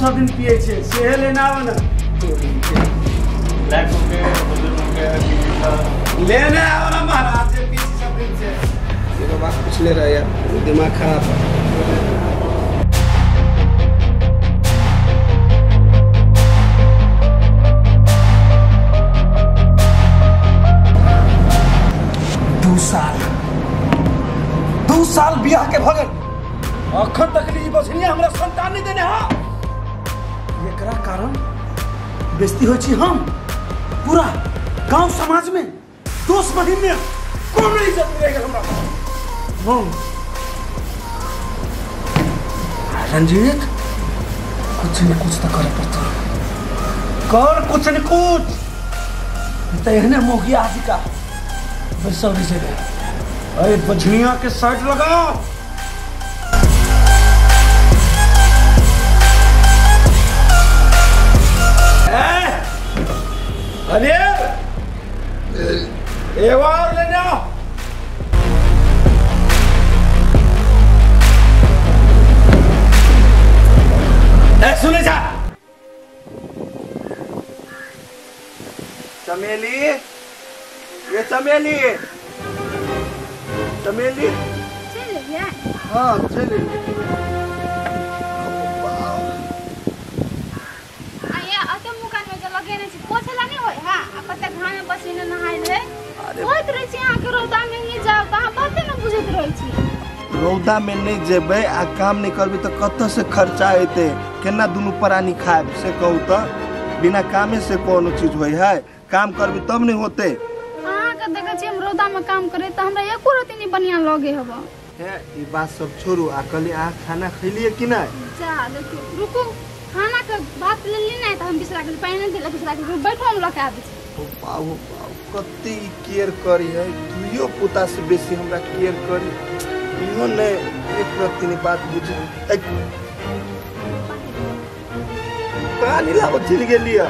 सब दिन पिए छे से लेना आवे ना ब्लैक होके बुजुर्ग होके लेने आओ ना महाराज से पीछे सब दिन से ये तो बात पूछ ले रहा है यार दिमाग खराब है। दो साल बियाह के भगन अखन तक ली बसनिया हमरा संतान नहीं देने हा एकरा कारण बेइज्जती होई छी हम पूरा गांव समाज में दोस्त महीन में कौन नहीं इज्जत रहेगा हमरा रंजीत कुछ न कुछ तो कर पड़ता कर कुछ न कुछ तो एहने मोगिया आदि का बैसल से अरे बछनिया के साइड लगाओ अरे एक और ले जाओ सुने जा चमेली ये चमेली चमेली हाँ चले रौदा में नहीं जेबे आ काम नहीं करबे तो कत से खर्चा हेते केना दुनु प्राणी खाए से कहू तो बिना कामे से कोनो चीज होय है काम करबे तब नहीं होते हां के देखे छी हम रौदा में काम करे त हमरा एको रति नहीं बढ़िया लगे हबो है ई बात सब छोड़ू आ कली आ खाना खइलिए कि ना जा देखो रुको खाना के बात ले ली ना त हम बिसरा के पानी देला बिसरा के बैठो हम लके आबे छी बाबू कत्ती केयर करी है दुइयो पुता से बेसी हमरा केयर करी इहो ने एक प्रति ने बात बुझी पानी लाओ चल गेलिया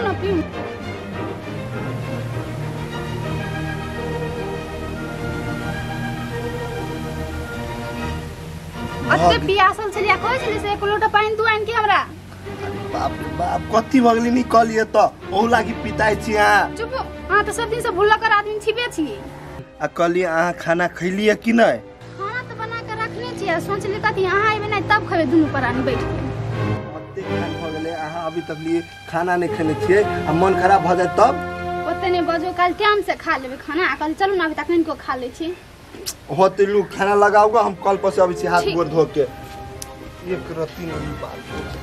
अते पियासल छलिया कहै छली से एक लोटा पानी तू आन के हमरा बाप रे बाप कथी भगली निकलिए त ओहु लागि पिताई छी आ चुप हां त सब दिन से भूला कर आदमी छिबे छी आ कली आ खाना खइलिए कि नै खाना त बना के रखने छी सोचली कथी अहाँ आइबे नै तब खबे दुनु प्राणी बैठ के अते खान भ गेले अहाँ अभी तक लिए खाना नै खने छिए आ मन खराब भ जाय तब ओते नै बजो काल टाइम से खा लेबे खाना आ कल चलू ना अभी तक इनको खा ले छी होते लू खाना लगाऊंगा हम कल पर से अभी से हाथ गोड़ धो के एक रत्ती नहीं बात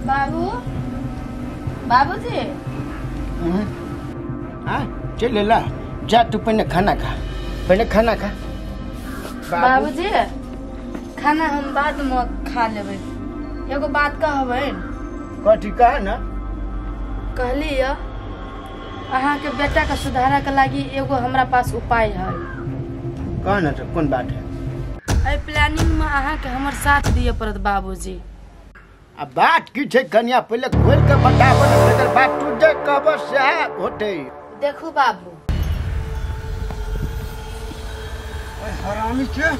बाबू बाबूजी हां चल ला जा तू पहले खाना खा बाबूजी खाना हम बाद में खा लेबे एगो बात कहबै कथी कह ना कहली य अहाँ के बेटा के सुधारा के लागि एगो हमरा पास उपाय है कह ना तो कौन बात है ए प्लानिंग में अहाँ के हमर साथ दिए पड़त बाबूजी अब बात की छै कन्या पहले खोल के बताबो ना अगर बात तू जे कहबो से होते देखू बाबू हरामी के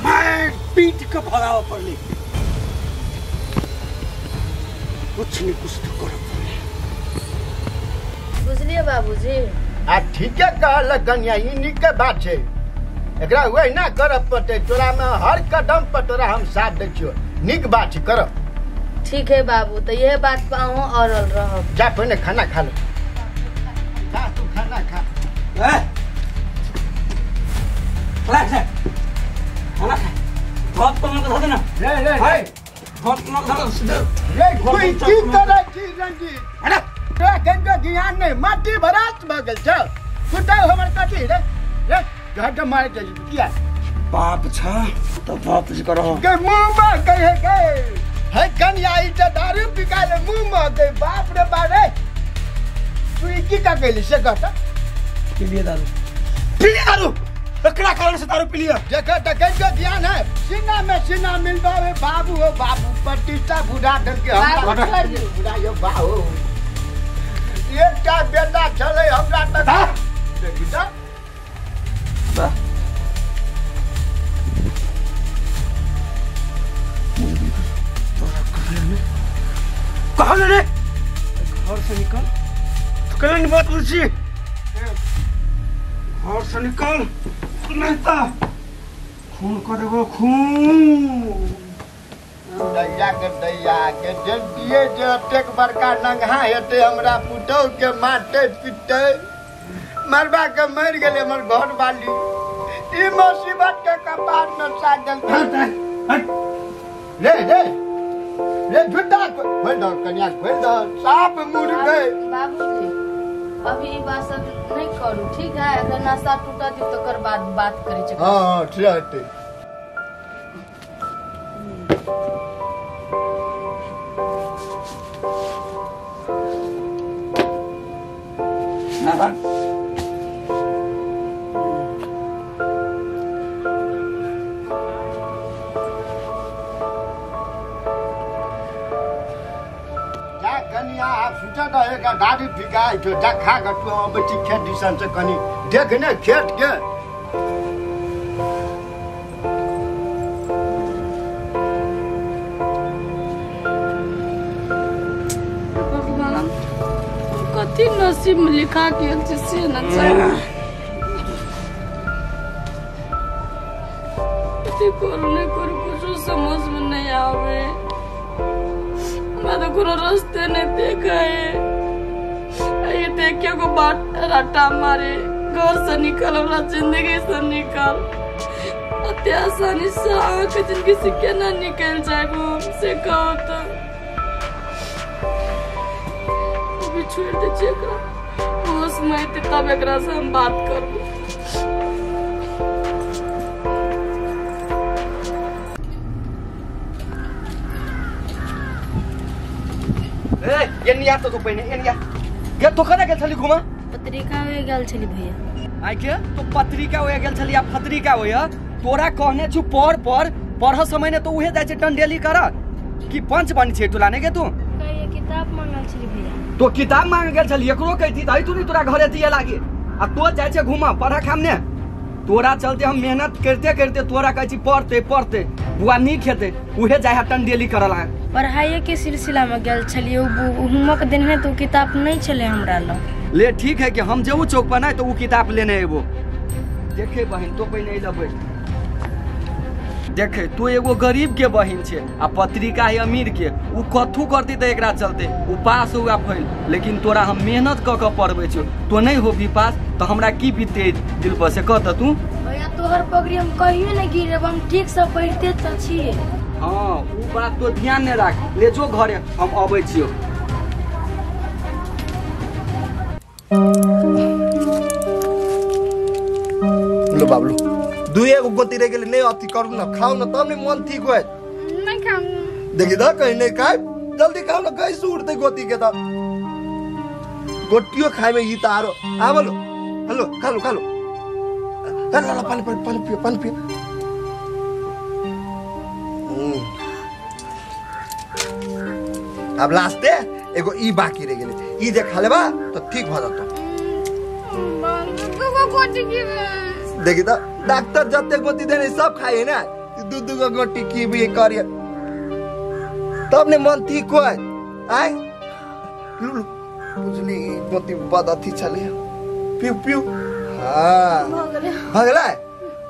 मैं पीट के भगावा पड़ली कुछ नहीं कुछ तो कर बुझलिए बाबूजी आ ठीक है कहल कन्या ई निक के बात छै एकरा वही ना करब पड़ते तोरा में हर कदम पर तोरा हम साथ दै छियो निक बात छै कर ठीक है बाबू तो यह बात पाऊं और रहो जा पहले खाना खा लो जा तू खाना खा खाना खा बहुत कम का देना ले हाय बहुत कम का ले कोई की करे छी रंजीत अरे तोरा गंगा ज्ञान नहीं माटी भरात भ गेल छ सुताओ हमर कथी रे रे घाट मारे के किया बाप छा तो बाप जी करो के मुंह में कहे गए है कन्या ई त दारू पिका ले मुंह में गए बाप रे बारे तू की का कहली से कहता पी लिए दारू एकरा कारण से दारू पी लिया देखा त गंगा ज्ञान है सीना में सीना मिलबावे बाबू हो बाबू प्रतिष्ठा बुढ़ा ढल के बाबू हम छोड़ दियो। बुढ़ा यो बाबू एकटा बेटा छले हमरा तक देखि त कहाँ ले रे घर से निकल कल बात पूछी घर से निकल नहीं तो खून कर देगो खून दैया के जल्दिए जे टेक बड़का नंगा हेते हमरा पुतौ के मारते पीटते मरबा के मर गेले हमर घर वाली ई मुसीबत के कपार में साजल ले ले ले झुटा खोल दो कन्या खोल दो साफ मुड़ गए बाबूजी अभी ई बात सब नहीं करू ठीक है अगर नाश्ता टूटा दी तो कर बात करे छै। हां ठीक है दादी फिकाए जो खा गटो बच्ची खेत दिसन से कनी देख ने खेत के भगवान कथी नसीब में लिखा गेल छै से न जाने कथी करू नहीं करू कुछ समझ में नहीं आवे मैं तो कोनो रास्ते नहीं देखा है ये देखिए को बाट रट्टा मारे घर से निकल हमरा जिंदगी से निकल अत्या आसानी से आके जिंदगी से क्या ना निकल जाए वो से कहो तो अभी छोड़ दीजिए होश में तब एकरा से हम बात करूँ एनिया तो पहिने एनिया के तो कने गेल छली घुमा पत्रिका होए गेल छली भैया आइ के तो पत्रिका होए गेल छली आ पत्रिका होय तोरा कहने छु पढ़ समय ने तो उहे जाय छै टंडेली कर कि पंच बन छै तुला ने के तू कहिए किताब मांगल छली भैया तो किताब मांग गेल छली एकरो कहती तई तू नहीं तोरा घरे दिए लागे आ तो जाय छै घुमा पढ़ा खामने तोरा चलते हम मेहनत करते करते तोरा कहै छी पढ़ते बुआ नीक हेते उहे जाय टंडेली करला पढ़ाई के सिलसिला में गेल छलिए होमवर्क देने तो किताब नहीं छले हमरा लग ले ठीक है कि हम जेबू चौक पर ना तो वो किताब लेने एबो देखे बहन तो पहिने लबे देखे तू एगो गरीब के बहन छे आ पत्रिका है अमीर के उ कथू करती त एकरा चलते उ पास हुआ फैल लेकिन तोरा हम मेहनत क के पढ़बे छो तो नहीं होबी पास तो हमरा की बीते दिल पर से कहत तू भैया तोहर पगड़ी हम कहियो नहीं गिरब हम ठीक से पढ़ते त छिए हां उ बात तो ध्यान ने राख ले जो घरे हम आबै छियो लो बाबलू दुए गो गोती रह गेले नहीं अथी करू ना खाओ ना तब नहीं मन ठीक होए नहीं खाऊं देखि द कहीं नहीं खाए जल्दी खाओ ना कैसे उड़ते गोती के दा गोटियो खाए में ही तारो आ बोलो हेलो खा लो ला पानी पियो अब लास्टे एगो ई बाकी रह गेले ई जे खा लेबा तो ठीक भ जातो देखी तो डॉक्टर जते गोटी देने सब खाए ना दू गो गोटी की भी करिए तब ने मन ठीक होय आय लुलु बुझली गोटी बद अथी चले पिउ हां भगला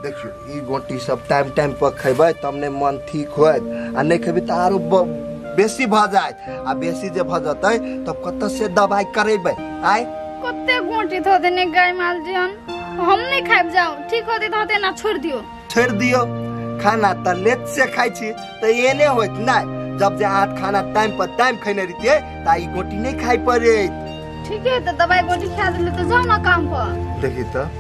देखियो ई गोटी सब टाइम पर खैबै तब ने मन ठीक होय आ नहीं खैबै त आरो बेसी भ जाय आ बेसी जे भ जतै तब कत से दवाई करेबै आय कते गोटी थो देने गाय माल जन हम नहीं खाब जाओ ठीक होते तो ना छोड़ दियो खाना त लेट से खाई छी त एने होत ना जब जे आठ खाना टाइम पर टाइम खैने रहिए त ई गोटी नहीं खाई पड़े ठीक है तो दवाई गोटी खा देले तो जाओ ना काम पर देखी त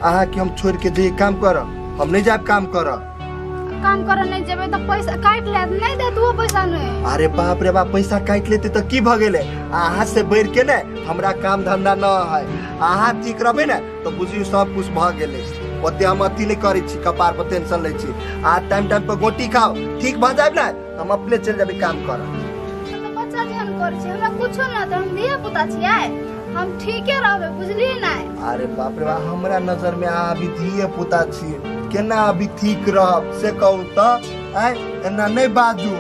आहा के हम छोड़ के जे काम कर हम नहीं जाब काम कर नहीं जेबे तो पैसा काट ले नहीं दे तू पैसा नहीं अरे बाप रे बाप पैसा काट लेते तो की भ गेले आहा से बढ़ के ने हमरा काम धंधा न है आहा ठीक रहबे ने तो बुझियो सब कुछ भ गेले ओते हम अथी नहीं करै छी, कपार पर टेंशन लै छी। आज टाइम टाइम पर गोटी खाओ, ठीक भ जाब ना, हम अपने चल जाबे काम कर। तो बच्चा ध्यान कर छी, हमरा कुछो ना, त हम धिया पुता छियै, हम ठीके रहबे, बुझलिए ना। अरे बाप रे बाप, हमरा नजर में अभी धिये पुता छी, केना अभी ठीक रहब से कहू त। आय एना नहीं बाजू।